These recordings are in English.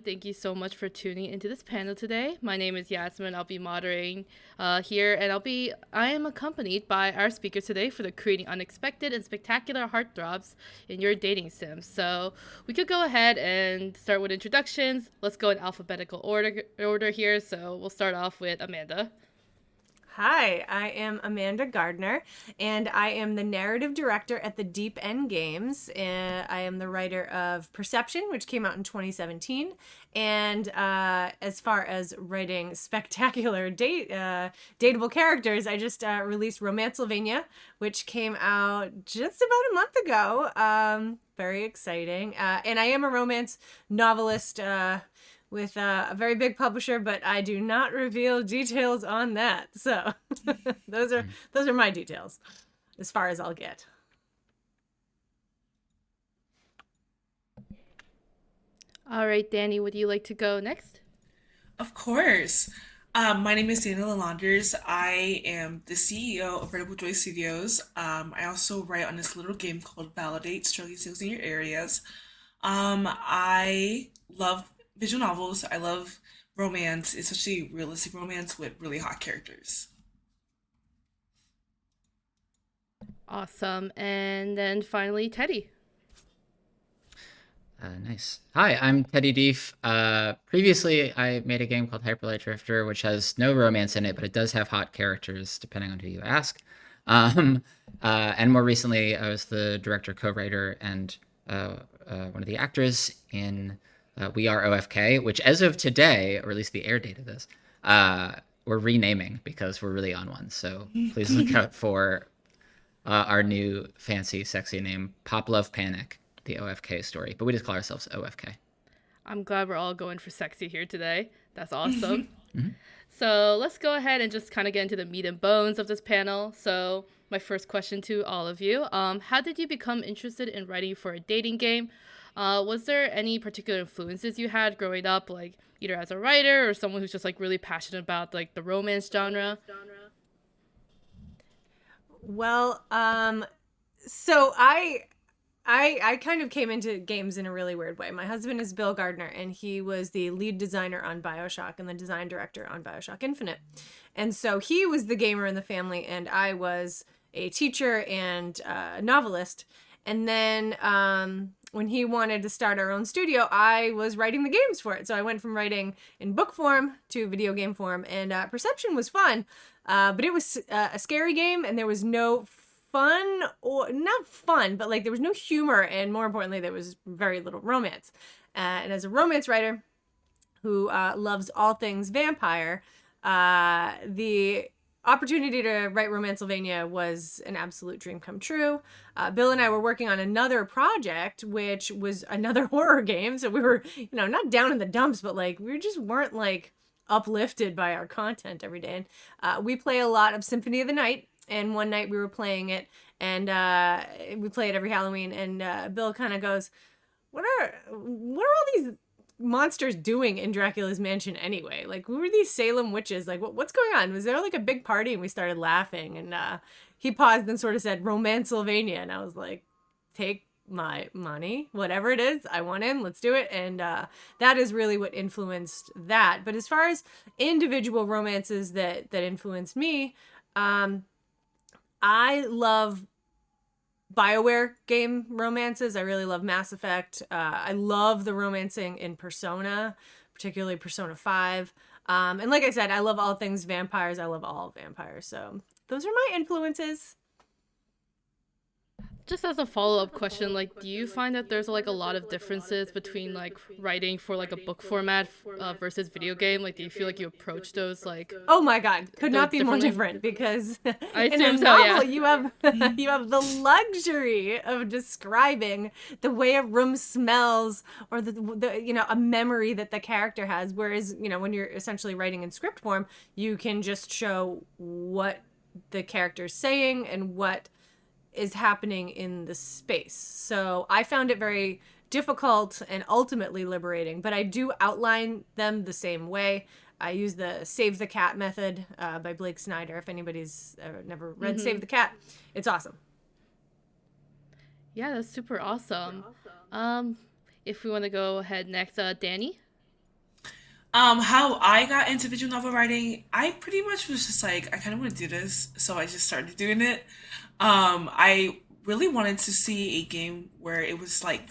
Thank you so much for tuning into this panel today. My name is Yasmin. I'll be moderating here, and I am accompanied by our speaker today for the creating unexpected and spectacular heartthrobs in your dating sim. So we could go ahead and start with introductions. Let's go in alphabetical order here. So we'll start off with Amanda. Hi, I am Amanda Gardner, and I am the narrative director at the Deep End Games. I am the writer of Perception, which came out in 2017. And as far as writing spectacular dateable characters, I just released Romancelvania, which came out just about a month ago. Very exciting. And I am a romance novelist. With a very big publisher, but I do not reveal details on that. So those are my details as far as I'll get. All right, Danny, would you like to go next? Of course. My name is Daniela Launders. I am the CEO of Relatable Joy Studios. I also write on this little game called Validate, Struggling Sales in Your Areas. I love visual novels. I love romance, especially realistic romance with really hot characters. Awesome. And then finally, Teddy. Nice. Hi, I'm Teddy Deef. Previously, I made a game called Hyperlight Drifter, which has no romance in it, but it does have hot characters, depending on who you ask. And more recently, I was the director, co-writer, and one of the actors in We Are OFK, which as of today, or at least the air date of this, we're renaming because we're really on one. So please look out for our new fancy, sexy name, Pop Love Panic, the OFK story. But we just call ourselves OFK. I'm glad we're all going for sexy here today. That's awesome. So let's go ahead and just kind of get into the meat and bones of this panel. So my first question to all of you, how did you become interested in writing for a dating game? Was there any particular influences you had growing up, like either as a writer or someone who's just like really passionate about like the romance genre? Well, so I kind of came into games in a really weird way. My husband is Bill Gardner, and he was the lead designer on BioShock and the design director on BioShock Infinite. And so he was the gamer in the family, and I was a teacher and novelist. And then when he wanted to start our own studio, I was writing the games for it. So I went from writing in book form to video game form, and Perception was fun, but it was a scary game, and there was no fun, or not fun, but like there was no humor, and more importantly, there was very little romance. And as a romance writer who loves all things vampire, the opportunity to write Romancelvania was an absolute dream come true. Bill and I were working on another project, which was another horror game. So we were, not down in the dumps, but like we just weren't like uplifted by our content every day. And we play a lot of Symphony of the Night. And one night we were playing it, and we play it every Halloween. And Bill kind of goes, "What are all these monsters doing in Dracula's mansion anyway? Like, who are these Salem witches? Like, what's going on? Was there like a big party?" And we started laughing, and he paused and sort of said, "Romancelvania," and I was like, "Take my money, whatever it is, I want in, let's do it." And that is really what influenced that. But as far as individual romances that influenced me, I love BioWare game romances. I really love Mass Effect. I love the romancing in Persona, particularly Persona 5. And like I said, I love all things vampires. I love all vampires. So those are my influences. Just as a follow-up question, like, do you find that there's like a lot of differences between like writing for like a book format versus video game? Like, do you feel like you approach those like Oh my God, could not be more differently? different because I in a assume so, novel yeah. you have you have the luxury of describing the way a room smells or the a memory that the character has. Whereas when you're essentially writing in script form, you can just show what the character's saying and what is happening in the space. So I found it very difficult and ultimately liberating, but I do outline them the same way. I use the Save the Cat method by Blake Snyder. If anybody's never read Save the Cat, it's awesome. Yeah, that's super awesome. If we want to go ahead next, Danny. How I got into visual novel writing, I pretty much was just like, I kind of want to do this, so I just started doing it. I really wanted to see a game where it was like,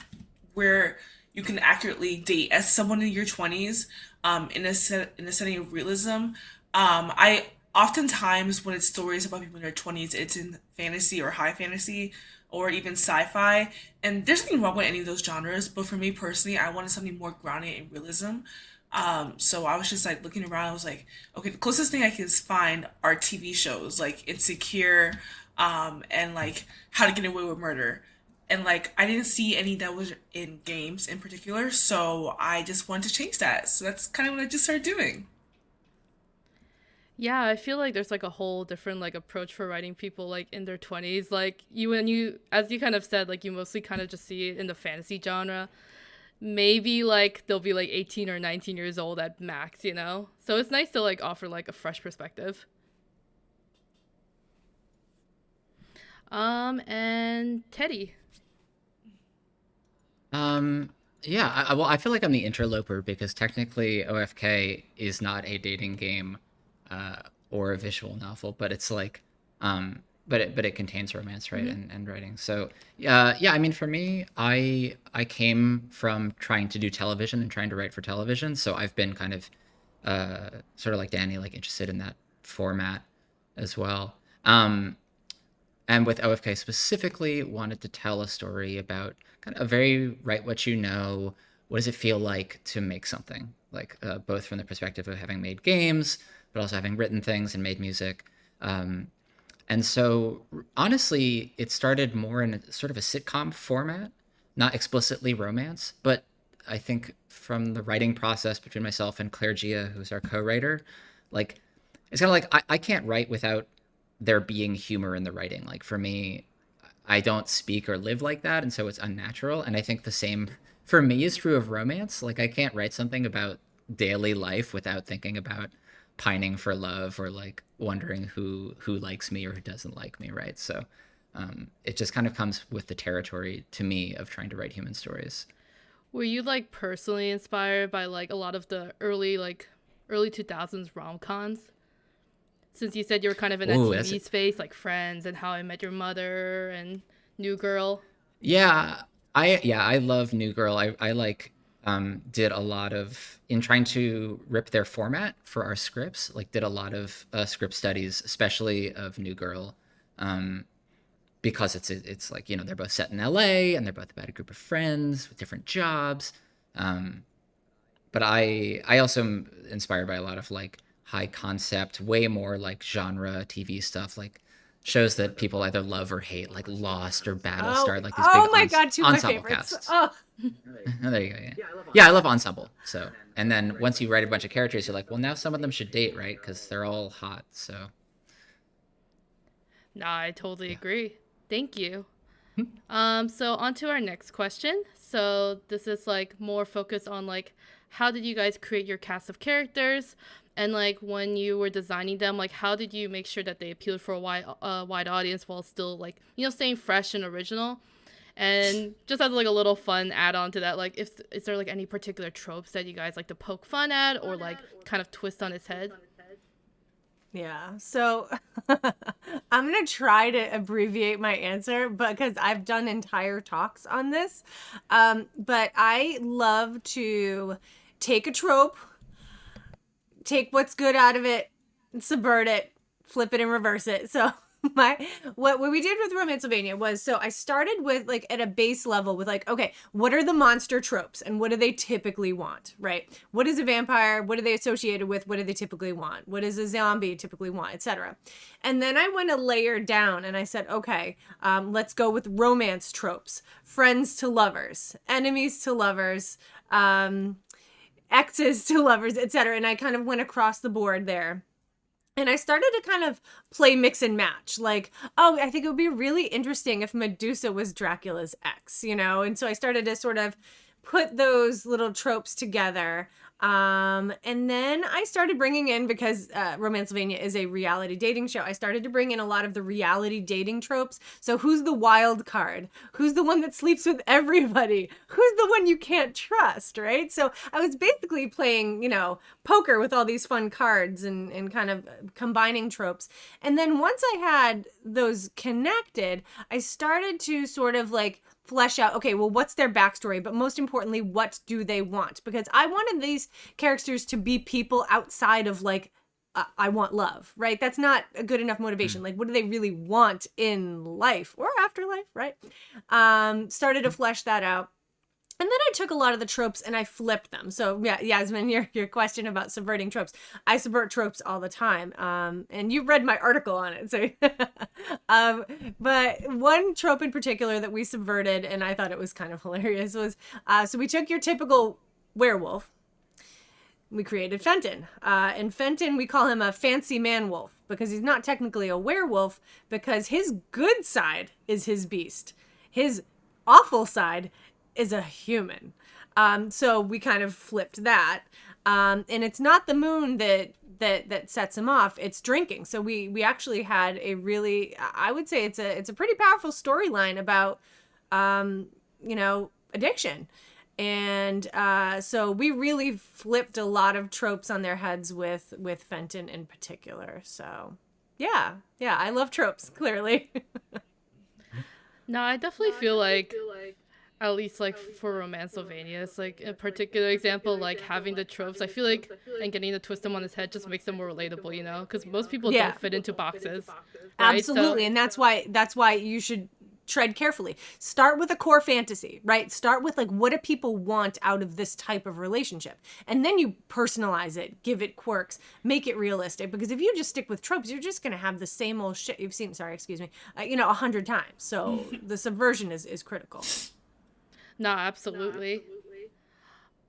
where you can accurately date as someone in your 20s, in a setting of realism. I oftentimes when it's stories about people in their 20s, it's in fantasy or high fantasy or even sci-fi, and there's nothing wrong with any of those genres. But for me personally, I wanted something more grounded in realism. So I was just like looking around. I was like, okay, the closest thing I can find are TV shows like Insecure, and like How to Get Away with Murder. And like I didn't see any that was in games in particular, so I just wanted to change that. So that's kind of what I just started doing. Yeah, I feel like there's like a whole different like approach for writing people like in their 20s. Like you and you as you kind of said, like you mostly kind of just see it in the fantasy genre. Maybe like they'll be like 18 or 19 years old at max, you know? So it's nice to like offer like a fresh perspective. And Teddy. Yeah, well, I feel like I'm the interloper because technically OFK is not a dating game uh, or a visual novel, but it's like, but it contains romance, right, and writing. So, yeah, I mean, for me, I came from trying to do television and trying to write for television, so I've been kind of sort of like Danny, like interested in that format as well. And with OFK specifically, wanted to tell a story about kind of a very write what you know. What does it feel like to make something? Like both from the perspective of having made games, but also having written things and made music. Um, and so, honestly, it started more in a, sort of a sitcom format, not explicitly romance, but I think from the writing process between myself and Claire Gia, who's our co-writer, like it's kind of like I can't write without there being humor in the writing. Like for me, I don't speak or live like that, and so it's unnatural. And I think the same for me is true of romance. Like I can't write something about daily life without thinking about pining for love or like wondering who likes me or who doesn't like me, right? So it just kind of comes with the territory to me of trying to write human stories. Were you like personally inspired by like a lot of the early 2000s rom-coms? Since you said you were kind of in that Oh, TV space, like Friends and How I Met Your Mother and New Girl. yeah, I love New Girl. I like did a lot of in trying to rip their format for our scripts. Like did a lot of script studies, especially of New Girl, um, because it's like they're both set in L.A. and they're both about a group of friends with different jobs. Um, but I also am inspired by a lot of like high concept, way more like genre TV stuff, like shows that people either love or hate, like Lost or Oh, Battlestar, like these big oh my God, two of my ensemble favorites. casts. Oh, There you go. Yeah, I love ensemble. So, and then once you write a bunch of characters, you're like, well, now some of them should date, right? Because they're all hot. So, Nah, I totally yeah. agree. Thank you. So on to our next question. So this is like more focused on like how did you guys create your cast of characters, and like when you were designing them, like how did you make sure that they appealed for a wide audience while still like staying fresh and original? And just as like a little fun add on to that, like if is there like any particular tropes that you guys like to poke fun at or like kind of twist on its head? yeah. So I'm going to try to abbreviate my answer because I've done entire talks on this. But I love to take a trope, take what's good out of it, subvert it, flip it and reverse it. So my what we did with Romancelvania was, so I started with like at a base level with like, okay, what are the monster tropes and what do they typically want, right? What is a vampire? What are they associated with? What do they typically want? What does a zombie typically want, etc. And then I went a layer down and I said, okay, let's go with romance tropes: friends to lovers, enemies to lovers, exes to lovers, etc. And I kind of went across the board there. And I started to kind of play mix and match. Like, oh, I think it would be really interesting if Medusa was Dracula's ex, you know? And so I started to sort of put those little tropes together. And then I started bringing in, because Romancelvania is a reality dating show, I started to bring in a lot of the reality dating tropes. So who's the wild card? Who's the one that sleeps with everybody? Who's the one you can't trust, right? So I was basically playing, poker with all these fun cards and kind of combining tropes. And then once I had those connected, I started to sort of like flesh out, okay, well, what's their backstory? But most importantly, what do they want? Because I wanted these characters to be people outside of like, I want love, right? That's not a good enough motivation. Like, what do they really want in life or afterlife, right? Started to flesh that out. And then I took a lot of the tropes and I flipped them. So yeah, Yasmin, your question about subverting tropes. I subvert tropes all the time. And you read my article on it. So, but one trope in particular that we subverted, and I thought it was kind of hilarious, was, so we took your typical werewolf. We created Fenton. And Fenton, we call him a fancy man wolf because he's not technically a werewolf, because his good side is his beast. His awful side is a human. So we kind of flipped that. And it's not the moon that sets him off, it's drinking. So we actually had a really, I would say it's a pretty powerful storyline about, addiction. And so we really flipped a lot of tropes on their heads with Fenton in particular. So yeah, I love tropes, clearly. No, I definitely feel like at least like for Romancelvania, it's like a particular example, like having the tropes. I feel like and getting to twist them on his head just makes them more relatable, because most people don't fit into boxes. Right? Absolutely, and that's why you should tread carefully. Start with a core fantasy, right? Start with like, what do people want out of this type of relationship? And then you personalize it, give it quirks, make it realistic. Because if you just stick with tropes, you're just going to have the same old shit you've seen, 100 times. So the subversion is critical. No, absolutely.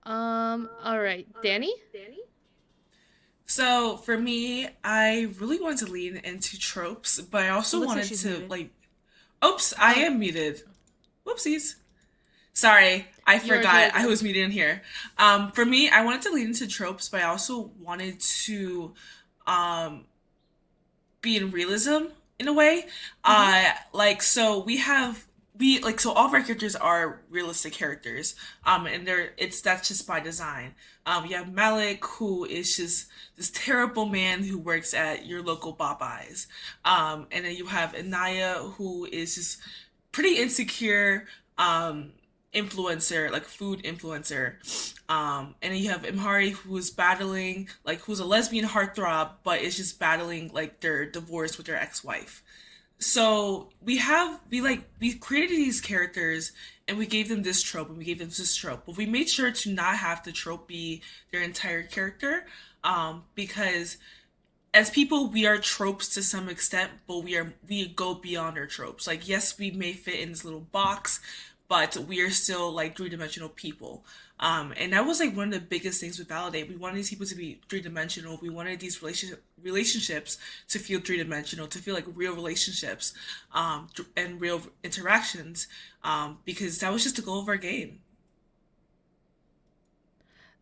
All right, Danny? So for me, I really wanted to lean into tropes, but I also wanted to muted. like. Oops, I am muted. Whoopsies. Sorry, I forgot I was muted in here. For me, I wanted to lean into tropes, but I also wanted to be in realism in a way. So all of our characters are realistic characters. And that's just by design. You have Malik, who is just this terrible man who works at your local Popeyes. And then you have Anaya, who is just pretty insecure, influencer, like food influencer. And then you have Imhari, who's who's a lesbian heartthrob, but is just battling like their divorce with their ex-wife. So we created these characters and we gave them this trope and we gave them this trope, but we made sure to not have the trope be their entire character, because as people we are tropes to some extent, but we go beyond our tropes. Like, yes, we may fit in this little box, but we are still like three-dimensional people. And that was like one of the biggest things with Validate. We wanted these people to be three-dimensional. We wanted these relationships to feel three-dimensional, to feel like real relationships, and real interactions, because that was just the goal of our game.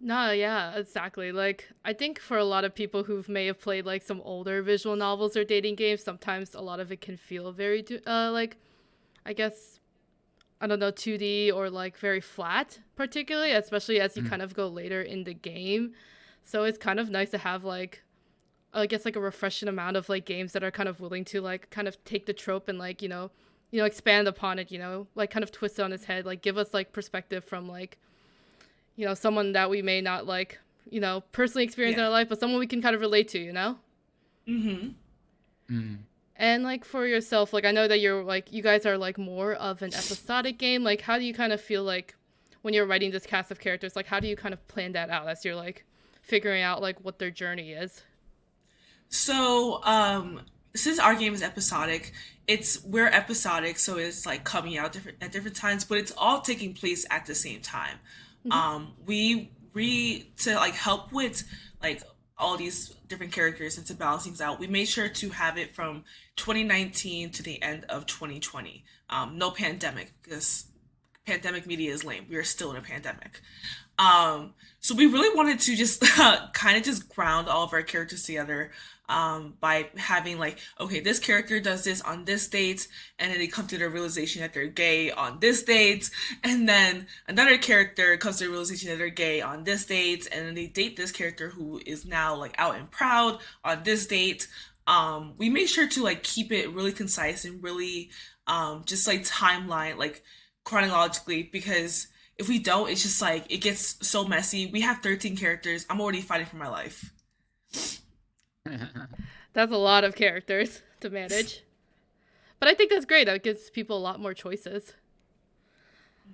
No, yeah, exactly. Like, I think for a lot of people who may have played like some older visual novels or dating games, sometimes a lot of it can feel very, like, I guess, I don't know, 2D or like very flat, particularly, especially as you kind of go later in the game. So it's kind of nice to have like, I guess, like a refreshing amount of like games that are kind of willing to like kind of take the trope and like, expand upon it, like kind of twist it on its head, like give us like perspective from like, someone that we may not like, personally experience in our life, but someone we can kind of relate to, Mm-hmm. Mm. And like for yourself, like I know that you're like, you guys are like more of an episodic game. Like how do you kind of feel like when you're writing this cast of characters, like how do you kind of plan that out as you're like figuring out like what their journey is? So, since our game is episodic, we're episodic, so it's like coming out at different times, but it's all taking place at the same time. We to like help with like all these different characters and to balance things out, we made sure to have it from 2019 to the end of 2020. No pandemic, because pandemic media is lame. We are still in a pandemic. So we really wanted to just kind of just ground all of our characters together by having like, okay, this character does this on this date, and then they come to the realization that they're gay on this date, and then another character comes to the realization that they're gay on this date, and then they date this character who is now like out and proud on this date. We made sure to like keep it really concise and really just like timeline, like chronologically, because if we don't, it's just like it gets so messy. We have 13 characters. I'm already fighting for my life. That's a lot of characters to manage. But I think that's great. That gives people a lot more choices.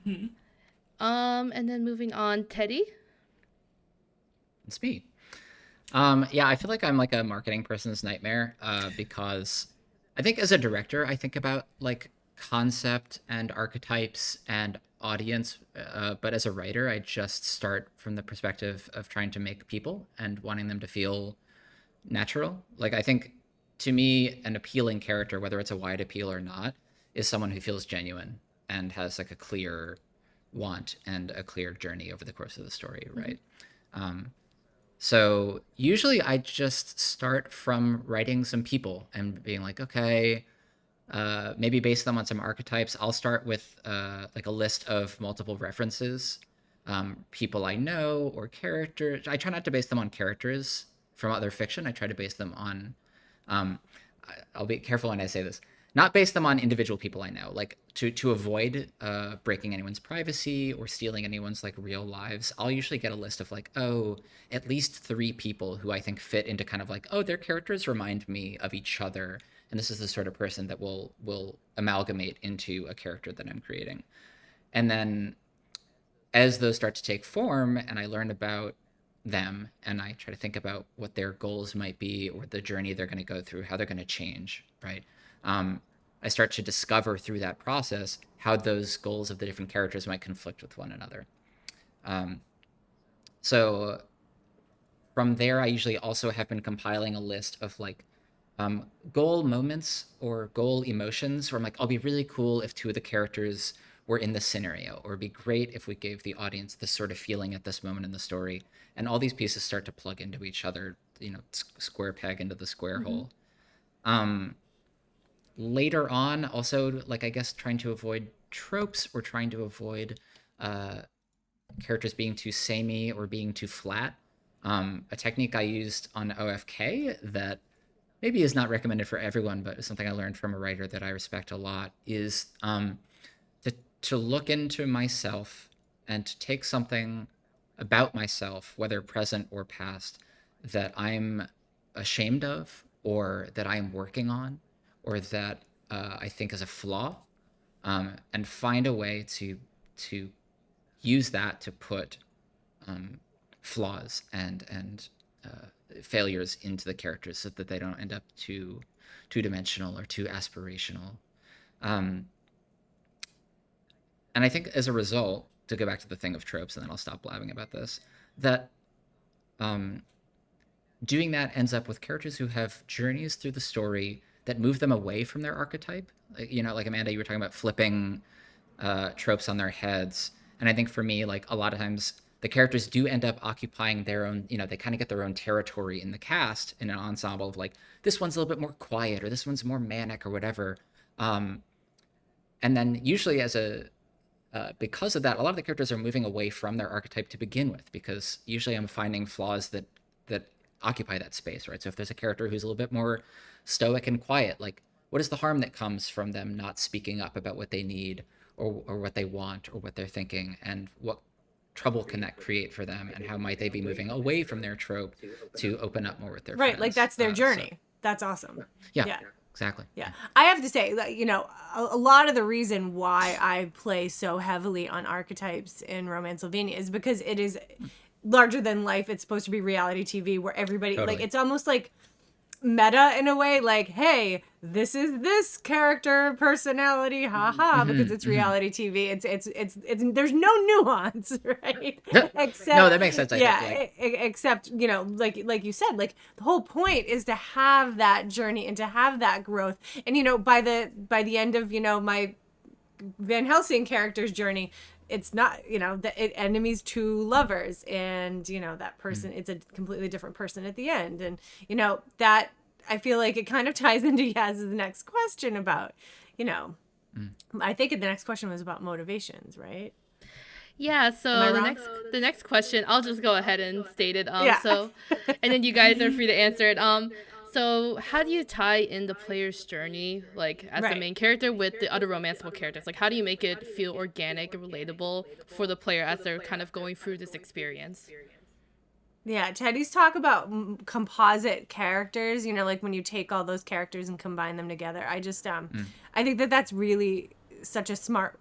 Mm-hmm. And then moving on, Teddy. It's me. Yeah, I feel like I'm like a marketing person's nightmare because I think as a director, I think about like concept and archetypes and audience, but as a writer, I just start from the perspective of trying to make people and wanting them to feel natural. Like I think to me, an appealing character, whether it's a wide appeal or not, is someone who feels genuine and has like a clear want and a clear journey over the course of the story, right? So usually I just start from writing some people and being like, okay, maybe base them on some archetypes. I'll start with like a list of multiple references, people I know or characters. I try not to base them on characters from other fiction. I try to base them on, I'll be careful when I say this, not base them on individual people I know, like to avoid breaking anyone's privacy or stealing anyone's like real lives. I'll usually get a list of like, oh, at least 3 people who I think fit into kind of like, oh, their characters remind me of each other. And this is the sort of person that will amalgamate into a character that I'm creating. And then as those start to take form and I learn about them and I try to think about what their goals might be or the journey they're going to go through, how they're going to change, right? I start to discover through that process how those goals of the different characters might conflict with one another. So from there, I usually also have been compiling a list of like goal moments or goal emotions where I'm like, I'll be really cool if 2 of the characters were in this scenario, or it'd be great if we gave the audience this sort of feeling at this moment in the story. And all these pieces start to plug into each other, you know, square peg into the square hole. Later on, also, like, I guess trying to avoid tropes or trying to avoid characters being too samey or being too flat. A technique I used on OFK that maybe is not recommended for everyone, but is something I learned from a writer that I respect a lot, is to look into myself and to take something about myself, whether present or past, that I'm ashamed of or that I am working on or that I think is a flaw, and find a way to use that to put flaws and failures into the characters so that they don't end up too two-dimensional or too aspirational. And I think as a result, to go back to the thing of tropes, and then I'll stop blabbing about this, that doing that ends up with characters who have journeys through the story that move them away from their archetype. You know, like Amanda, you were talking about flipping tropes on their heads. And I think for me, like a lot of times the characters do end up occupying their own, you know, they kind of get their own territory in the cast in an ensemble of like, this one's a little bit more quiet or this one's more manic or whatever. And then usually because of that, a lot of the characters are moving away from their archetype to begin with, because usually I'm finding flaws that occupy that space, right? So if there's a character who's a little bit more stoic and quiet, like what is the harm that comes from them not speaking up about what they need or what they want or what they're thinking, and what trouble can that create for them, and how might they be moving away from their trope to open up more with their friends? Like that's their journey. That's awesome. Yeah. Exactly. Yeah. I have to say that, you know, a lot of the reason why I play so heavily on archetypes in Romancelvania is because it is larger than life. It's supposed to be reality TV where everybody, Totally. like, it's almost like meta in a way, like, hey, this is this character personality, haha, because it's reality TV. It's there's no nuance, right? Except, no, that makes sense. I think, except, you know, like you said, like the whole point is to have that journey and to have that growth. And, you know, by the end of, you know, my Van Helsing character's journey, it's not, enemies to lovers, and that person, it's a completely different person at the end, and that, I feel like it kind of ties into Yaz's next question about, I think the next question was about motivations, right? Yeah, so the next question, I'll just go ahead and state it. So, and then you guys are free to answer it. So how do you tie in the player's journey, like as the main character, with the other romanceable characters? Like, how do you make it feel organic and relatable for the player as they're kind of going through this experience? Yeah, Teddy's talk about composite characters, like when you take all those characters and combine them together. I just, I think that that's really such a smart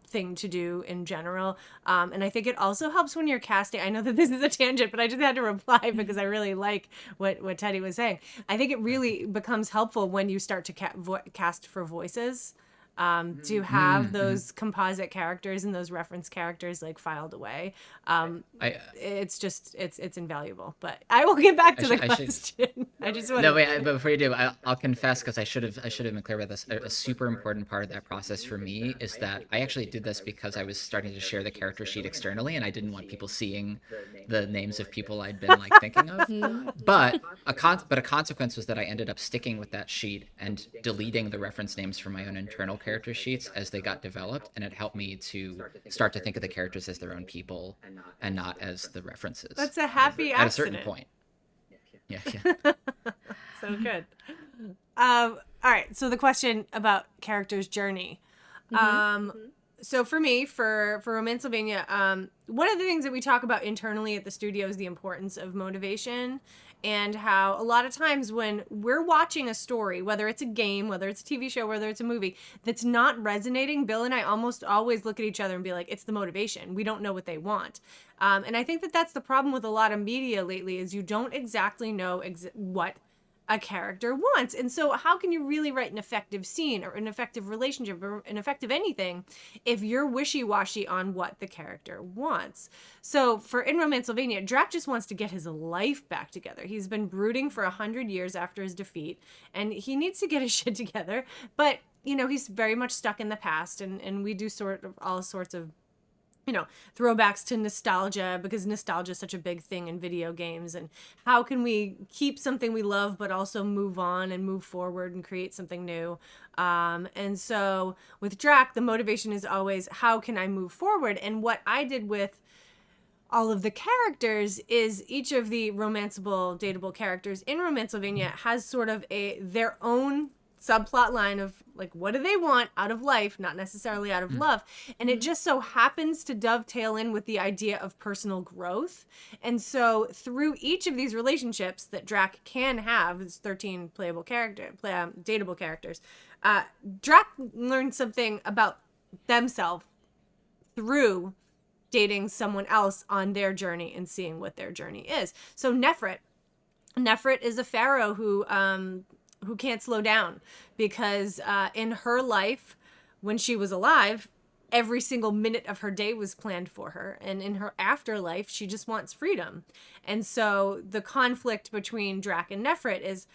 thing to do in general. And I think it also helps when you're casting. I know that this is a tangent, but I just had to reply because I really like what Teddy was saying. I think it really becomes helpful when you start to cast for voices. To have those composite characters and those reference characters like filed away. It's just, it's invaluable, but I will get back to the question. I just want but before you do, I'll confess, because I should have been clear about this. A super important part of that process for me is that I actually did this because I was starting to share the character sheet externally, and I didn't want people seeing the names of people I'd been like thinking of. But a consequence was that I ended up sticking with that sheet and deleting the reference names from my own internal character sheets as they got developed, and it helped me to start to think of the characters as their own people and not as the references. That's a happy accident. At a certain point. Yeah. So good. All right, so the question about character's journey. So for me, for Romancelvania, one of the things that we talk about internally at the studio is the importance of motivation, and how a lot of times when we're watching a story, whether it's a game, whether it's a TV show, whether it's a movie, that's not resonating, Bill and I almost always look at each other and be like, it's the motivation. We don't know what they want. And I think that that's the problem with a lot of media lately, is you don't exactly know what a character wants. And so how can you really write an effective scene or an effective relationship or an effective anything if you're wishy-washy on what the character wants? So in Romancelvania, Drac just wants to get his life back together. He's been brooding for 100 years after his defeat, and he needs to get his shit together. But, he's very much stuck in the past, and we do all sorts of throwbacks to nostalgia, because nostalgia is such a big thing in video games, and how can we keep something we love but also move on and move forward and create something new. And so with Drac, the motivation is always, how can I move forward? And what I did with all of the characters is each of the romanceable, dateable characters in Romancelvania has sort of their own subplot line of like, what do they want out of life, not necessarily out of love. And it just so happens to dovetail in with the idea of personal growth. And so through each of these relationships that Drac can have, his 13 dateable characters, Drac learns something about themselves through dating someone else on their journey and seeing what their journey is. So Nefret is a pharaoh who can't slow down, because in her life, when she was alive, every single minute of her day was planned for her. And in her afterlife, she just wants freedom. And so the conflict between Drac and Nefret is,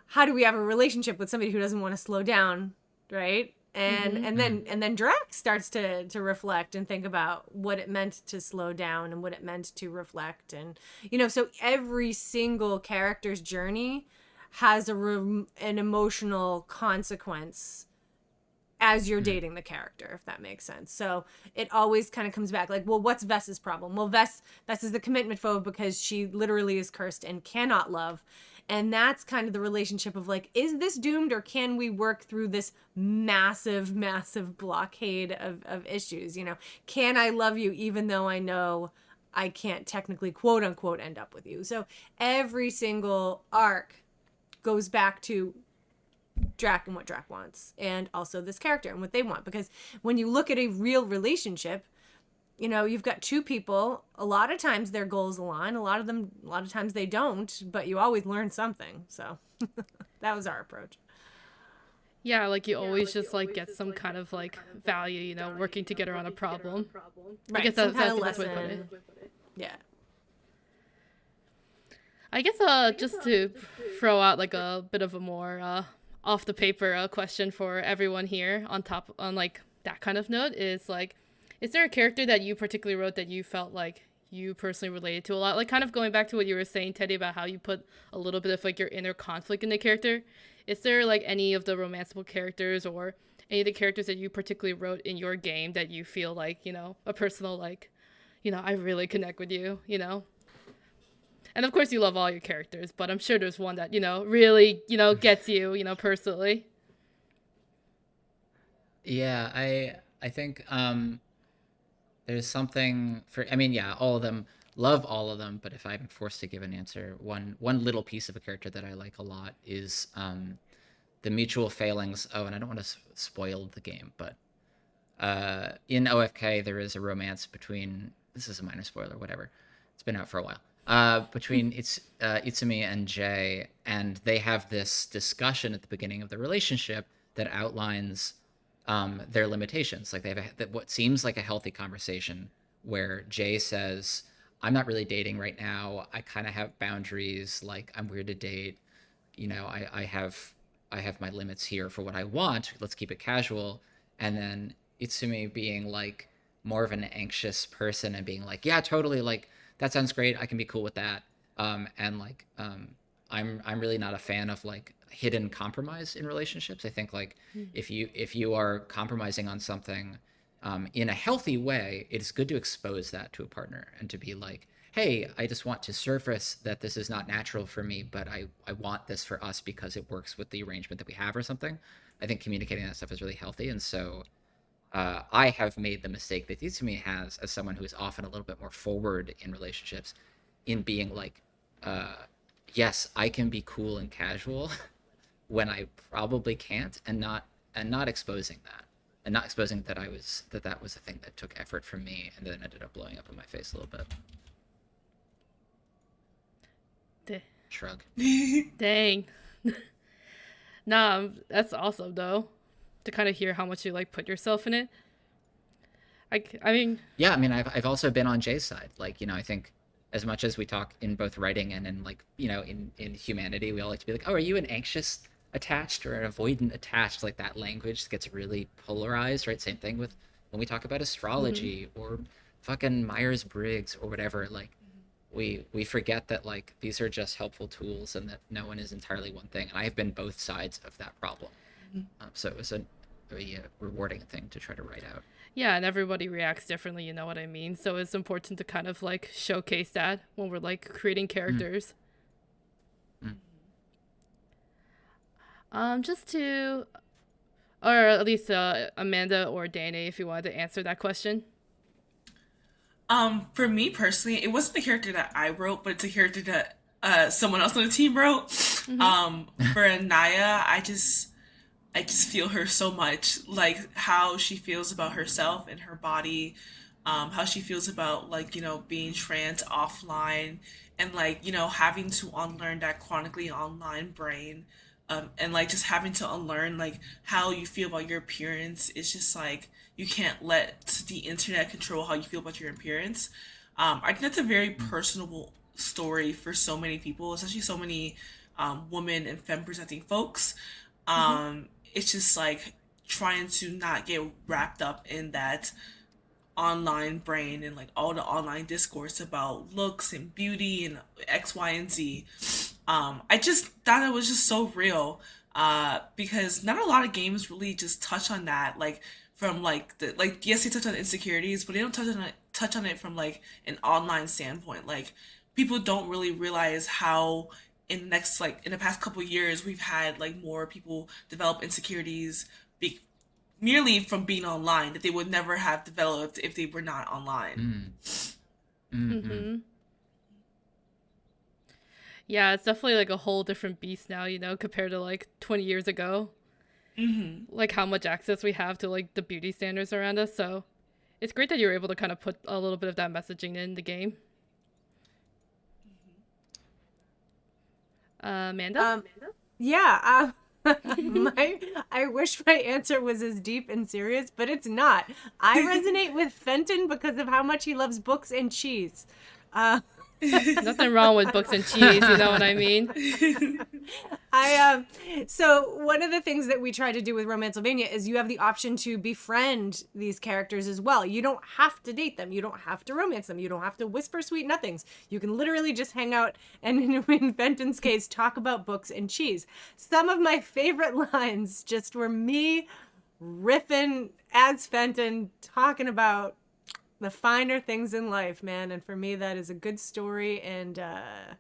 how do we have a relationship with somebody who doesn't want to slow down, right? And then Drac starts to reflect and think about what it meant to slow down and what it meant to reflect. And, so every single character's journey has an emotional consequence as you're dating the character, if that makes sense. So it always kind of comes back like, well, what's Vess's problem? Well, Vess is the commitment phobe because she literally is cursed and cannot love. And that's kind of the relationship of like, is this doomed, or can we work through this massive, massive blockade of issues? Can I love you even though I know I can't technically, quote unquote, end up with you? So every single arc goes back to Drac and what Drac wants, and also this character and what they want. Because when you look at a real relationship, you've got two people. A lot of times their goals align. A lot of times they don't, but you always learn something. So that was our approach. Yeah, like you always just like get some kind of like value, working together on a problem. Right, I guess that's the best way to put it. Yeah. I guess just to throw out like a bit of a more off the paper question for everyone here on that kind of note is like, is there a character that you particularly wrote that you felt like you personally related to a lot? Like kind of going back to what you were saying, Teddy, about how you put a little bit of like your inner conflict in the character. Is there like any of the romanceable characters or any of the characters that you particularly wrote in your game that you feel like, you know, a personal like, you know, I really connect with you, you know? And of course you love all your characters, but I'm sure there's one that, you know, really, you know, gets you, you know, personally. Yeah, I think there's something for, I mean, yeah, all of them, love all of them, but if I'm forced to give an answer, one little piece of a character that I like a lot is the mutual failings. Oh, and I don't want to spoil the game, but in OFK there is a romance between, this is a minor spoiler, whatever, it's been out for a while, between Itsumi and Jay, and they have this discussion at the beginning of the relationship that outlines their limitations. Like they have what seems like a healthy conversation where Jay says, I'm not really dating right now, I kind of have boundaries, like I'm weird to date, you know, I have my limits here for what I want, let's keep it casual. And then Itsumi being like more of an anxious person and being like, yeah, totally, like that sounds great, I can be cool with that. And like I'm really not a fan of like hidden compromise in relationships. I think like if you are compromising on something in a healthy way, it's good to expose that to a partner and to be like, hey, I just want to surface that this is not natural for me, but I want this for us because it works with the arrangement that we have or something. I think communicating that stuff is really healthy. And so I have made the mistake that Itsumi has as someone who is often a little bit more forward in relationships in being like, yes, I can be cool and casual when I probably can't, and not exposing that. And not exposing that that was a thing that took effort from me and then ended up blowing up in my face a little bit. Shrug. Dang. Nah, that's awesome though, to kind of hear how much you like put yourself in it. I mean. Yeah, I mean, I've also been on Jay's side. Like, you know, I think as much as we talk in both writing and in like, you know, in humanity, we all like to be like, oh, are you an anxious attached or an avoidant attached? Like that language gets really polarized, right? Same thing with when we talk about astrology or fucking Myers-Briggs or whatever. Like we forget that like these are just helpful tools and that no one is entirely one thing. And I've been both sides of that problem. So it was a rewarding thing to try to write out. Yeah, and everybody reacts differently, you know what I mean? So it's important to kind of like showcase that when we're like creating characters. Just to, or at least Amanda or Dana, if you wanted to answer that question. For me personally, it wasn't the character that I wrote, but it's a character that someone else on the team wrote. For Anaya, I just feel her so much, like how she feels about herself and her body, how she feels about like, you know, being trans offline and like, you know, having to unlearn that chronically online brain. And like just having to unlearn like how you feel about your appearance. It's just like you can't let the internet control how you feel about your appearance. I think that's a very personable story for so many people, especially so many women and femme presenting folks. It's just like trying to not get wrapped up in that online brain and like all the online discourse about looks and beauty and X, Y, and Z. I just thought it was just so real because not a lot of games really just touch on that, like from like the like yes they touch on insecurities, but they don't touch on it from like an online standpoint. Like people don't really realize how in the past couple of years we've had like more people develop insecurities merely from being online that they would never have developed if they were not online. Yeah, it's definitely like a whole different beast now, you know, compared to like 20 years ago. Like how much access we have to like the beauty standards around us. So it's great that you're able to kind of put a little bit of that messaging in the game. Amanda? Yeah, I wish my answer was as deep and serious, but it's not. I resonate with Fenton because of how much he loves books and cheese. Nothing wrong with books and cheese, you know what I mean? So one of the things that we try to do with Romancelvania is you have the option to befriend these characters as well. You don't have to date them. You don't have to romance them. You don't have to whisper sweet nothings. You can literally just hang out and, in Fenton's case, talk about books and cheese. Some of my favorite lines just were me riffing as Fenton, talking about the finer things in life, man. And for me, that is a good story and, a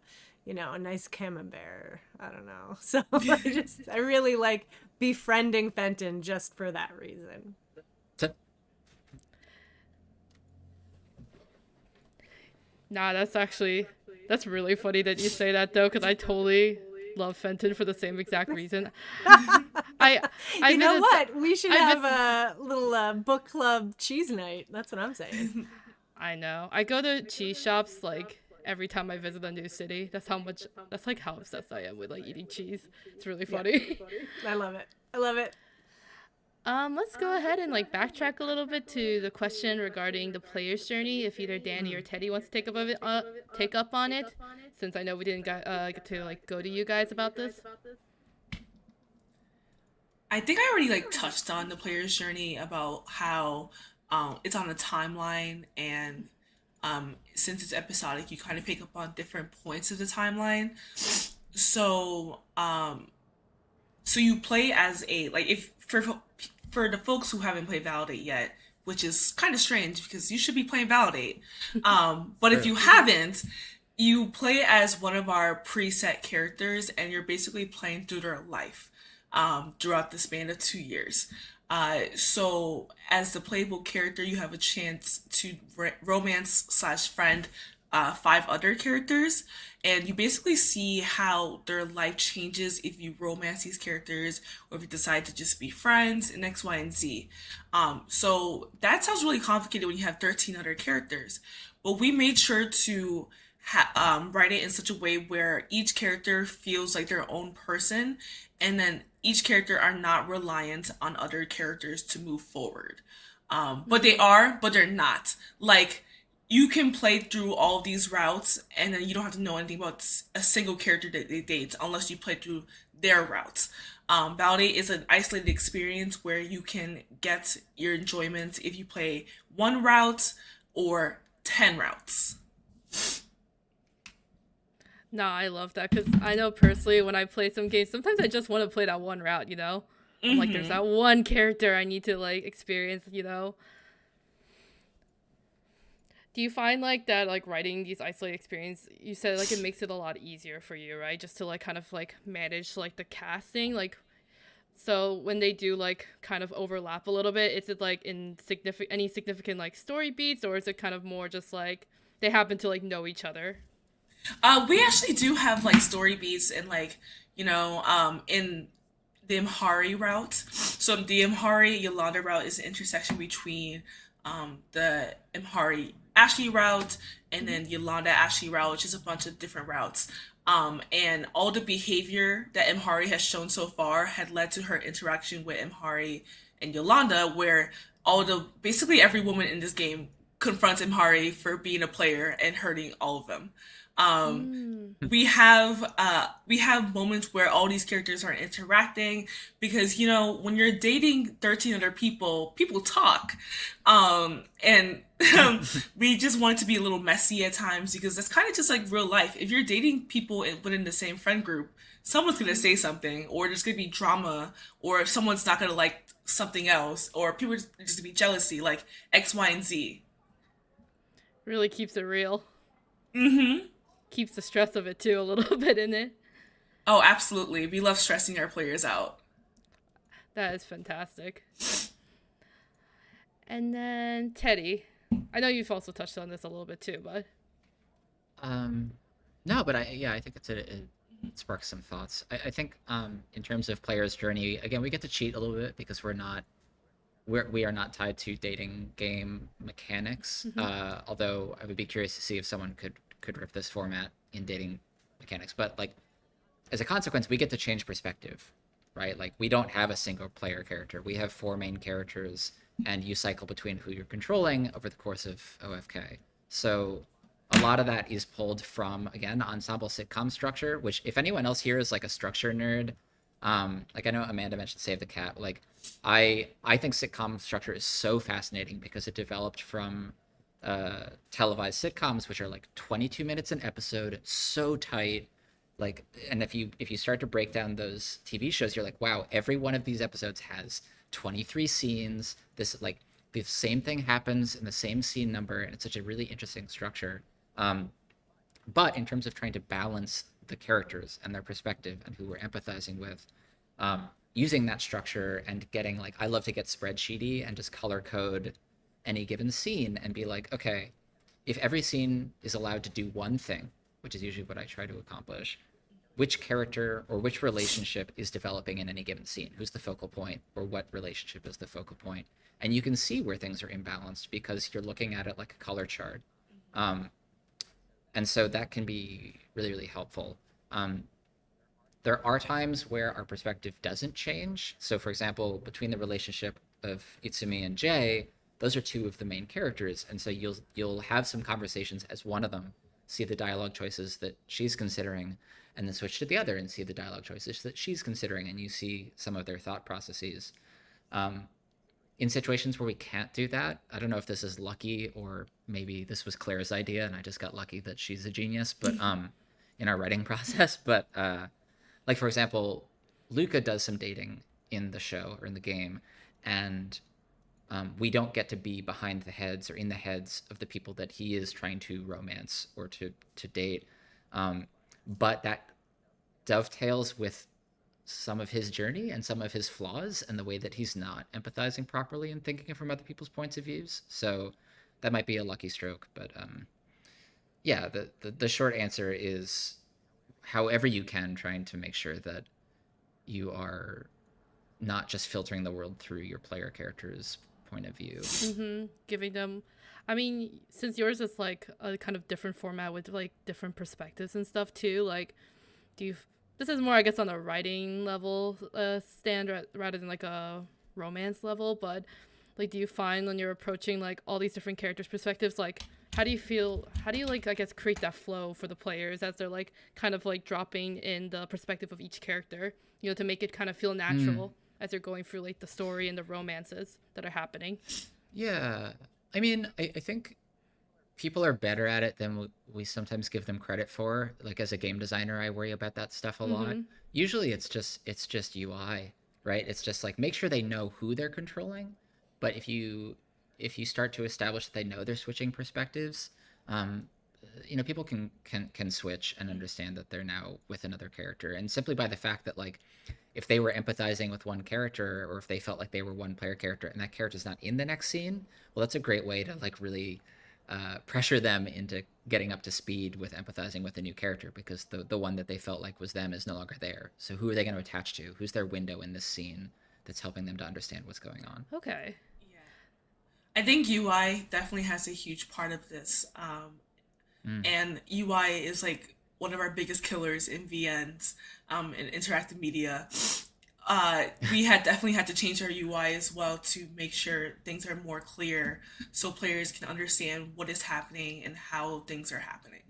nice camembert. I don't know. So I really like befriending Fenton just for that reason. Nah, that's really funny that you say that though, because I totally love Fenton for the same exact reason. You know what? We should have a little book club cheese night. That's what I'm saying. I know. I go to cheese shops like every time I visit a new city. That's how obsessed I am with like eating cheese. It's really funny. I love it. I love it. Let's go ahead and like backtrack a little bit to the question regarding the player's journey. If either Danny or Teddy wants to take up on it, since I know we didn't get to like go to you guys about this. I think I already like touched on the player's journey about how it's on a timeline, and since it's episodic, you kind of pick up on different points of the timeline. So so you play as if for the folks who haven't played Validate yet, which is kind of strange because you should be playing Validate. But if you haven't, you play as one of our preset characters, and you're basically playing through their life throughout the span of 2 years. So as the playable character, you have a chance to romance/friend 5 other characters, and you basically see how their life changes if you romance these characters or if you decide to just be friends and X, Y, and Z. So that sounds really complicated when you have 13 other characters, but we made sure to write it in such a way where each character feels like their own person, and then each character are not reliant on other characters to move forward. But they're not. Like, you can play through all these routes, and then you don't have to know anything about a single character that they date unless you play through their routes. Validate is an isolated experience where you can get your enjoyment if you play 1 route or 10 routes. No, I love that because I know personally when I play some games, sometimes I just want to play that 1 route, you know? I'm like, there's that one character I need to like experience, you know? Do you find like that like writing these isolated experience, you said like it makes it a lot easier for you, right? Just to like kind of like manage like the casting, like, so when they do like kind of overlap a little bit, is it like in any significant like story beats, or is it kind of more just like they happen to like know each other? We actually do have like story beats and like, in the Imhari route. So the Imhari Yolanda route is the intersection between the Imhari Ashley route and then Yolanda Ashley route, which is a bunch of different routes. And all the behavior that Imhari has shown so far had led to her interaction with Imhari and Yolanda, where basically every woman in this game confronts Imhari for being a player and hurting all of them. We have moments where all these characters are interacting because, when you're dating 13 other people talk. And we just want it to be a little messy at times because that's kind of just like real life. If you're dating people within the same friend group, someone's going to say something, or there's going to be drama, or someone's not going to like something else, or people are just going to be jealousy, like X, Y, and Z. Really keeps it real. Mm-hmm. Keeps the stress of it too a little bit in it. Oh, absolutely. We love stressing our players out. That is fantastic. And then Teddy, I know you've also touched on this a little bit too, but no, but I think it sparks some thoughts. I think in terms of player's journey, again, we get to cheat a little bit because we are not tied to dating game mechanics. Although I would be curious to see if someone could rip this format in dating mechanics. But like, as a consequence, we get to change perspective, right? Like, we don't have a single player character. We have 4 main characters, and you cycle between who you're controlling over the course of OFK. So a lot of that is pulled from, again, ensemble sitcom structure, which if anyone else here is like a structure nerd, like I know Amanda mentioned Save the Cat, like I think sitcom structure is so fascinating because it developed from televised sitcoms, which are like 22 minutes an episode, so tight. Like, and if you start to break down those TV shows, you're like, wow, every one of these episodes has 23 scenes. This, like, the same thing happens in the same scene number, and it's such a really interesting structure. But in terms of trying to balance the characters and their perspective and who we're empathizing with, using that structure and getting, like, I love to get spreadsheety and just color code any given scene and be like, okay, if every scene is allowed to do one thing, which is usually what I try to accomplish, which character or which relationship is developing in any given scene? Who's the focal point, or what relationship is the focal point? And you can see where things are imbalanced because you're looking at it like a color chart. And so that can be really, really helpful. There are times where our perspective doesn't change. So for example, between the relationship of Itsumi and Jay, those are two of the main characters. And so you'll have some conversations as one of them, see the dialogue choices that she's considering, and then switch to the other and see the dialogue choices that she's considering, and you see some of their thought processes. In situations where we can't do that, I don't know if this is lucky or maybe this was Claire's idea and I just got lucky that she's a genius, but in our writing process. But like, for example, Luca does some dating in the show or in the game, and we don't get to be behind the heads or in the heads of the people that he is trying to romance or to date. But that dovetails with some of his journey and some of his flaws and the way that he's not empathizing properly and thinking from other people's points of views. So that might be a lucky stroke. But yeah, the short answer is however you can, trying to make sure that you are not just filtering the world through your player character's point of view. Giving them, I mean, since yours is like a kind of different format with like different perspectives and stuff too, like this is more, I guess, on a writing level stand rather than like a romance level, but like, do you find when you're approaching like all these different characters' perspectives, like how do you like, I guess, create that flow for the players as they're like kind of like dropping in the perspective of each character, you know, to make it kind of feel natural as you're going through like the story and the romances that are happening? Yeah, I mean, I think people are better at it than we sometimes give them credit for. Like, as a game designer, I worry about that stuff a lot. Usually it's just UI, right? It's just like, make sure they know who they're controlling. But if you start to establish that they know they're switching perspectives, you know, people can switch and understand that they're now with another character. And simply by the fact that, like, if they were empathizing with one character, or if they felt like they were one player character and that character's not in the next scene, well, that's a great way to like really pressure them into getting up to speed with empathizing with a new character, because the one that they felt like was them is no longer there. So who are they going to attach to? Who's their window in this scene that's helping them to understand what's going on? Okay. I think UI definitely has a huge part of this. And UI is like one of our biggest killers in VNs, in interactive media. We definitely had to change our UI as well to make sure things are more clear so players can understand what is happening and how things are happening.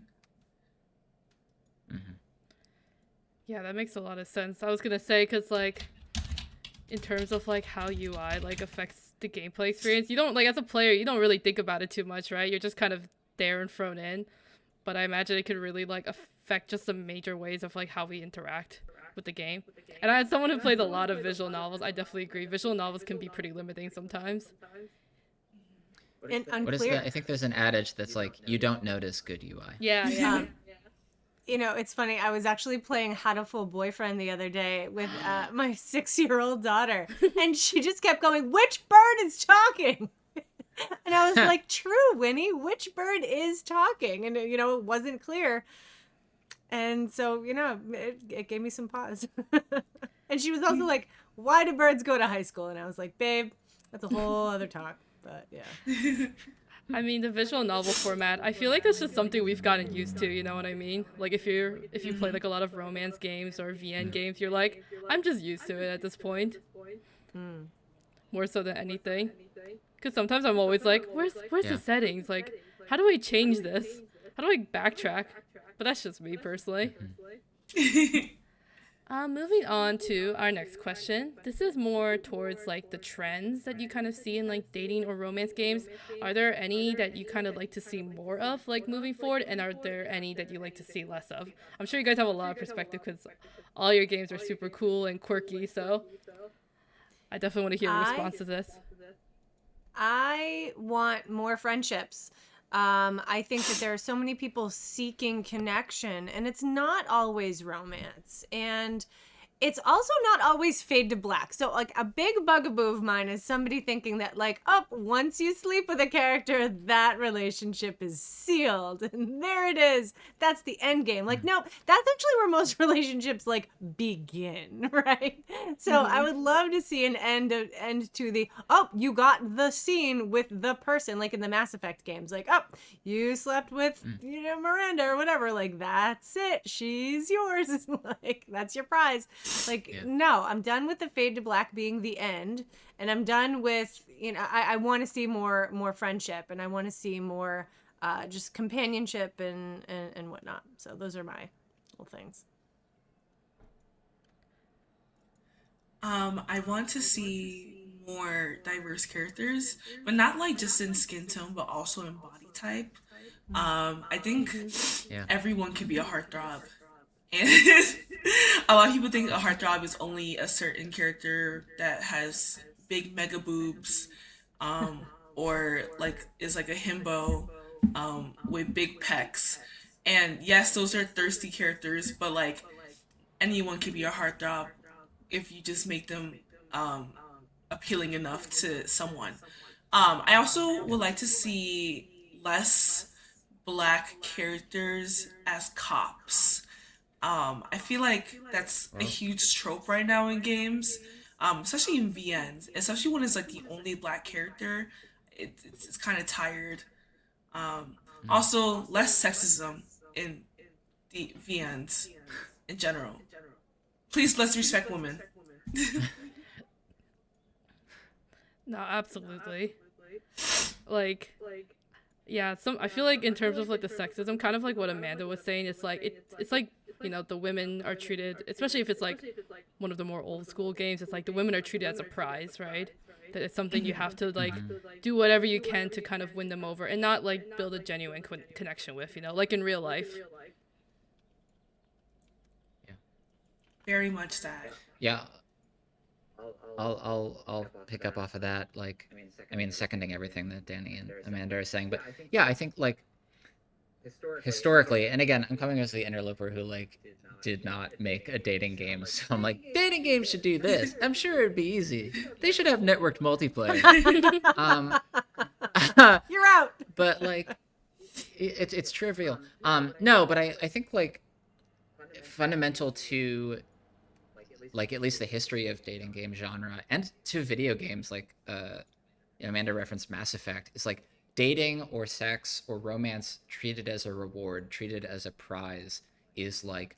Yeah, that makes a lot of sense. I was gonna say, because like in terms of like how UI like affects the gameplay experience, you don't, like, as a player, you don't really think about it too much, right? You're just kind of there and thrown in. But I imagine it could really like affect just the major ways of like how we interact with the game. And as someone who plays a lot of visual novels, I definitely agree. Visual novels can be pretty limiting sometimes. And unclear. What is that? I think there's an adage that's like, you don't notice good UI. Yeah. You know, it's funny. I was actually playing Hatoful Boyfriend the other day with my 6-year-old daughter, and she just kept going, "Which bird is talking?" And I was like, "True, Winnie, which bird is talking?" And, you know, it wasn't clear. And so, you know, it gave me some pause. And she was also like, "Why do birds go to high school?" And I was like, "Babe, that's a whole other talk." But yeah. I mean, the visual novel format, I feel like that's just something we've gotten used to, you know what I mean? Like, if you play like a lot of romance games or VN games, you're like, I'm just used to it at this point. More so than anything. Because sometimes I'm always like, where's the settings? Like, how do I change this? How do I backtrack? But that's just me personally. Moving on to our next question. This is more towards like the trends that you kind of see in like dating or romance games. Are there any that you kind of like to see more of like moving forward, and are there any that you like to see less of? I'm sure you guys have a lot of perspective because all your games are super cool and quirky, so I definitely want to hear a response to this. I want more friendships. I think that there are so many people seeking connection, and it's not always romance. And it's also not always fade to black. So, like, a big bugaboo of mine is somebody thinking that, like, oh, once you sleep with a character, that relationship is sealed. And there it is. That's the end game. Like, no, that's actually where most relationships, like, begin, right? So I would love to see an end to the, oh, you got the scene with the person, like in the Mass Effect games. Like, oh, you slept with, Miranda or whatever. Like, that's it. She's yours. Like, that's your prize. Like, no, I'm done with the fade to black being the end, and I'm done with, I want to see more friendship, and I want to see more just companionship and whatnot. So those are my little things. I want to see more diverse characters, but not like just in skin tone, but also in body type. I think everyone can be a heartthrob. And a lot of people think a heartthrob is only a certain character that has big mega boobs, or like is like a himbo, with big pecs. And yes, those are thirsty characters, but like anyone can be a heartthrob if you just make them appealing enough to someone. I also would like to see less black characters as cops. I feel like that's a huge trope right now in games, especially in VNs, especially when it's like the only black character. It's kind of tired. Also, less sexism in the VNs in general. Please, let's respect women. No, absolutely. Like, yeah, I feel like in terms of like the sexism, kind of like what Amanda was saying, it's like the women are treated, especially if it's like one of the more old school games, it's like the women are treated as a prize, right? That it's something you have to like do whatever you can to kind of win them over and not like build a genuine connection with, like in real life. Very much that. Yeah. I'll pick up off of that. Like, I mean, seconding everything that Danny and Amanda are saying, but yeah, I think like historically, and again, I'm coming as the interloper who like did not make a dating game, so I'm like, dating games should do this. I'm sure it'd be easy. They should have networked multiplayer. You're out. But like, it's trivial. No, but I think like fundamental to like at least the history of dating game genre and to video games, like Amanda referenced Mass Effect, is like dating or sex or romance treated as a reward, treated as a prize, is like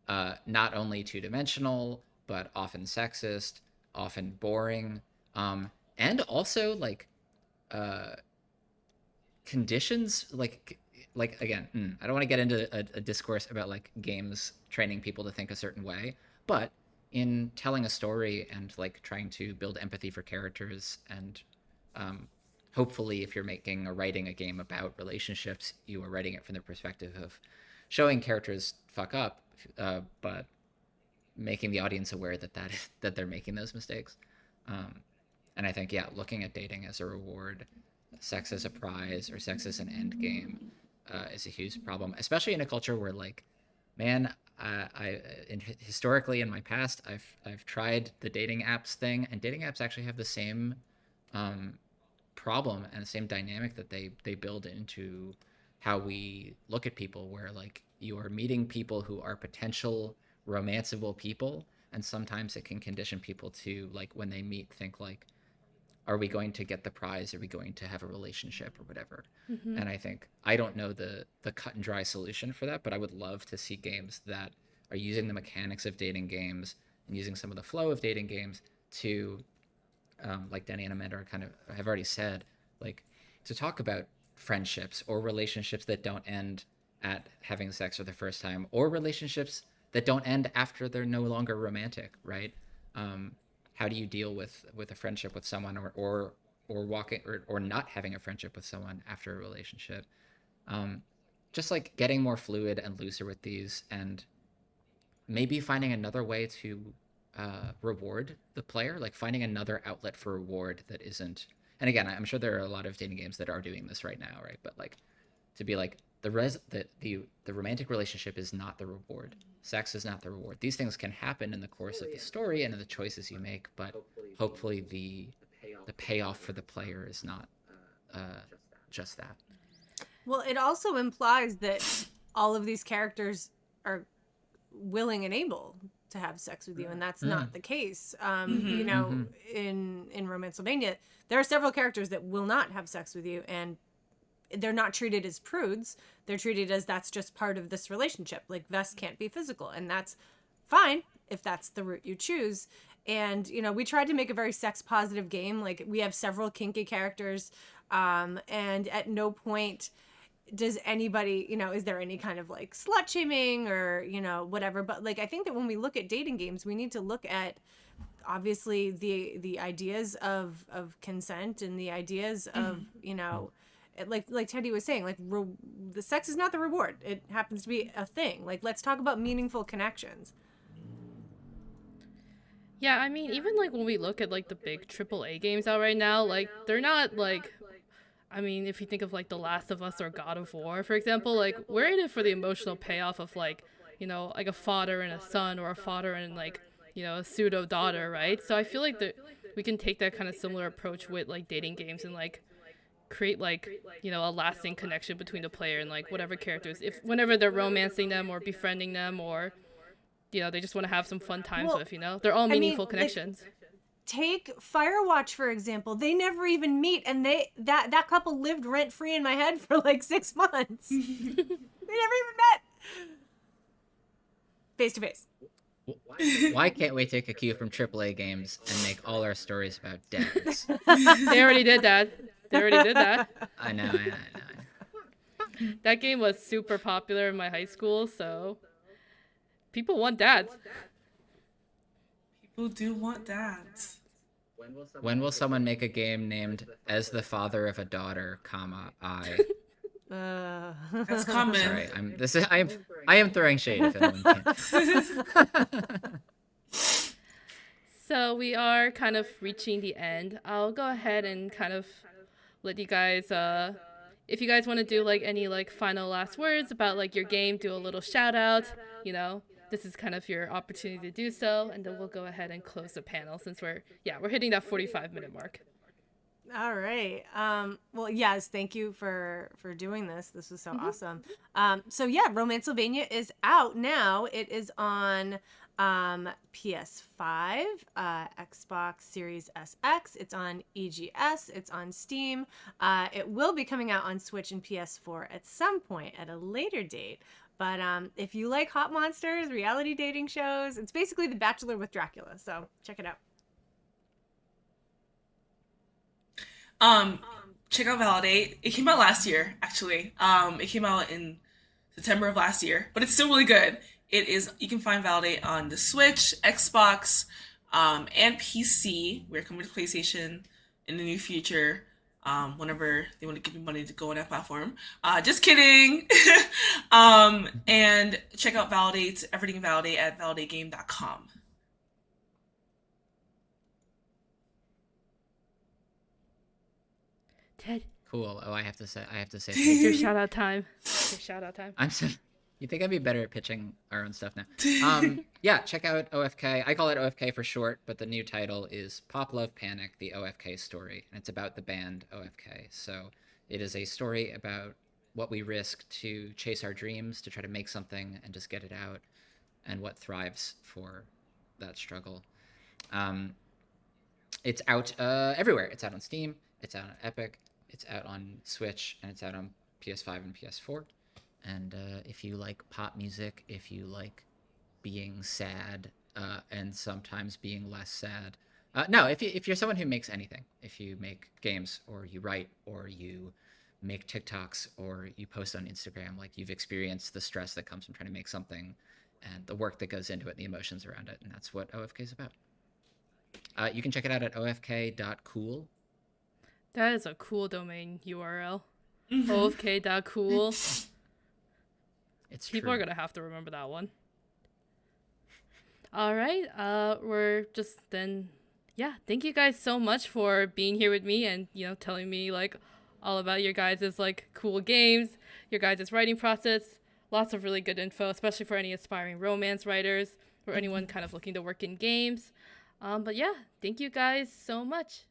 not only two-dimensional but often sexist, often boring, and also like conditions like again, I don't want to get into a discourse about like games training people to think a certain way, but in telling a story and like trying to build empathy for characters, and hopefully if you're making or writing a game about relationships, you are writing it from the perspective of showing characters fuck up, but making the audience aware that they're making those mistakes. And I think, looking at dating as a reward, sex as a prize, or sex as an end game is a huge problem, especially in a culture where like, man, historically in my past, I've tried the dating apps thing, and dating apps actually have the same problem and the same dynamic that they build into how we look at people, where like you are meeting people who are potential romanceable people, and sometimes it can condition people to like when they meet think like, are we going to get the prize? Are we going to have a relationship or whatever? Mm-hmm. And I think, I don't know the cut and dry solution for that, but I would love to see games that are using the mechanics of dating games and using some of the flow of dating games to, like Danny and Amanda have already said, like to talk about friendships or relationships that don't end at having sex for the first time, or relationships that don't end after they're no longer romantic, right? How do you deal with a friendship with someone, or walking or not having a friendship with someone after a relationship? Just like getting more fluid and looser with these, and maybe finding another way to reward the player, like finding another outlet for reward that isn't. And again, I'm sure there are a lot of dating games that are doing this right now, right? But like to be like the romantic relationship is not the reward. Sex is not the reward. These things can happen in the course of the story and in the choices you make, but hopefully the payoff for the player is not just that. Well, it also implies that all of these characters are willing and able to have sex with you, and that's not the case. You know, in Romancelvania, there are several characters that will not have sex with you, and they're not treated as prudes. They're treated as that's just part of this relationship. Like, Vess can't be physical, and that's fine if that's the route you choose. And, you know, we tried to make a very sex positive game. Like, we have several kinky characters, and at no point does anybody, you know, is there any kind of like slut shaming or, you know, whatever. But like, I think that when we look at dating games, we need to look at obviously the ideas of consent and the ideas of, you know, like Teddy was saying, like the sex is not the reward. It happens to be a thing. Like, let's talk about meaningful connections. Yeah, I mean, even like when we look at like the big AAA games out right now, like they're not like, I mean, if you think of like The Last of Us or God of War, for example, like we're in it for the emotional payoff of like, you know, like a father and a son, or a father and like, you know, a pseudo daughter, right? So I feel like that we can take that kind of similar approach with like dating games and like create like, you know, a lasting connection between the player and like whatever characters, if whenever they're romancing them or befriending them, or, you know, they just want to have some fun times with, you know, they're all meaningful connections. Take Firewatch, for example. They never even meet, and that couple lived rent free in my head for like 6 months. They never even met face to face. Why can't we take a cue from AAA games and make all our stories about dads? They already did that. I know. That game was super popular in my high school, so people want dads. People do want dads. When will someone make a game named As the Father of a Daughter, I? That's common. Sorry, I am throwing shade if anyone can. So we are kind of reaching the end. I'll go ahead and kind of let you guys, if you guys want to do like any like final last words about like your game, do a little shout out, you know. This is kind of your opportunity to do so, and then we'll go ahead and close the panel since we're hitting that 45-minute mark. All right. Well, yes, thank you for doing this. This was so awesome. So yeah, Romancelvania is out now. It is on PS5, Xbox Series SX. It's on EGS. It's on Steam. It will be coming out on Switch and PS4 at some point at a later date. But if you like hot monsters, reality dating shows, it's basically The Bachelor with Dracula. So check it out. Check out Validate. It came out last year, actually. It came out in September of last year, but it's still really good. You can find Validate on the Switch, Xbox, and PC. We're coming to PlayStation in the near future. Whenever they want to give me money to go on that platform. Just kidding. And check out Validate, everything Validate at validategame.com. Ted. Cool. Oh, I have to say. It's your shout out time. I'm so. You think I'd be better at pitching our own stuff now? Yeah, check out OFK. I call it OFK for short, but the new title is Pop Love Panic: The OFK Story, and it's about the band OFK. So it is a story about what we risk to chase our dreams, to try to make something and just get it out, and what thrives for that struggle. It's out everywhere. It's out on Steam. It's out on Epic. It's out on Switch, and it's out on PS5 and PS4. And if you like pop music, if you like being sad and sometimes being less sad, if you're someone who makes anything, if you make games or you write or you make TikToks or you post on Instagram, like you've experienced the stress that comes from trying to make something and the work that goes into it and the emotions around it. And that's what OFK is about. You can check it out at ofk.cool. That is a cool domain URL. OFK.cool. It's People true. are going to have to remember that one. All right. We're just then, yeah. Thank you guys so much for being here with me and, telling me like all about your guys' like cool games, your guys' writing process. Lots of really good info, especially for any aspiring romance writers or anyone kind of looking to work in games. But yeah, thank you guys so much.